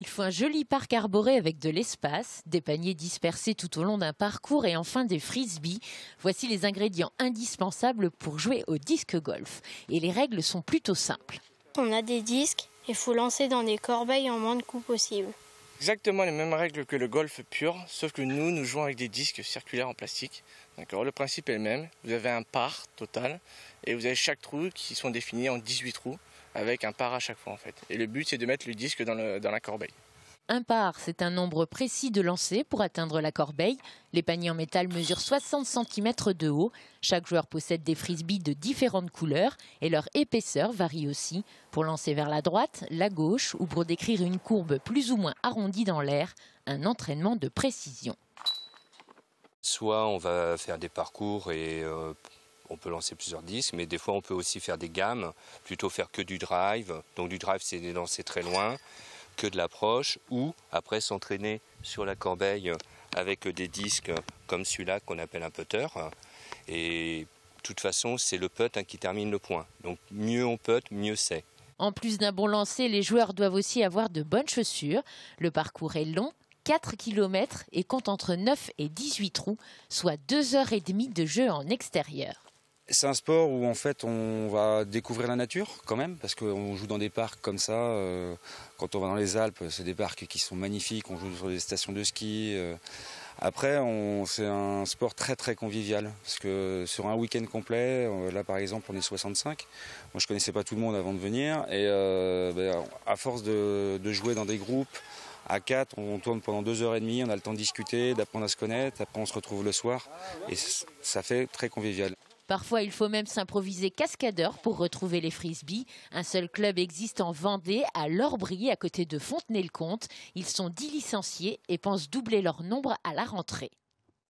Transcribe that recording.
Il faut un joli parc arboré avec de l'espace, des paniers dispersés tout au long d'un parcours et enfin des frisbees. Voici les ingrédients indispensables pour jouer au disque golf. Et les règles sont plutôt simples. On a des disques et il faut lancer dans des corbeilles en moins de coups possible. Exactement les mêmes règles que le golf pur, sauf que nous jouons avec des disques circulaires en plastique. D'accord, le principe est le même. Vous avez un par total et vous avez chaque trou qui sont définis en 18 trous avec un par à chaque fois en fait. Et le but c'est de mettre le disque dans la corbeille. Un par, c'est un nombre précis de lancers pour atteindre la corbeille. Les paniers en métal mesurent 60 cm de haut. Chaque joueur possède des frisbees de différentes couleurs et leur épaisseur varie aussi. Pour lancer vers la droite, la gauche ou pour décrire une courbe plus ou moins arrondie dans l'air, un entraînement de précision. Soit on va faire des parcours et on peut lancer plusieurs disques, mais des fois on peut aussi faire des gammes, plutôt faire que du drive. Donc du drive, c'est des lancers très loin, que de l'approche, ou après s'entraîner sur la corbeille avec des disques comme celui-là qu'on appelle un putter. Et de toute façon, c'est le putt qui termine le point. Donc mieux on putt, mieux c'est. En plus d'un bon lancer, les joueurs doivent aussi avoir de bonnes chaussures. Le parcours est long, 4 km et compte entre 9 et 18 trous, soit 2h30 de jeu en extérieur. C'est un sport où en fait on va découvrir la nature quand même, parce qu'on joue dans des parcs comme ça. Quand on va dans les Alpes, c'est des parcs qui sont magnifiques, on joue sur des stations de ski. Après, c'est un sport très très convivial, parce que sur un week-end complet, là par exemple on est 65, moi je connaissais pas tout le monde avant de venir, et à force de jouer dans des groupes, à 4, on tourne pendant 2h30, on a le temps de discuter, d'apprendre à se connaître, après on se retrouve le soir, et ça fait très convivial. Parfois, il faut même s'improviser cascadeur pour retrouver les frisbees. Un seul club existe en Vendée, à l'Orbry, à côté de Fontenay-le-Comte. Ils sont 10 licenciés et pensent doubler leur nombre à la rentrée.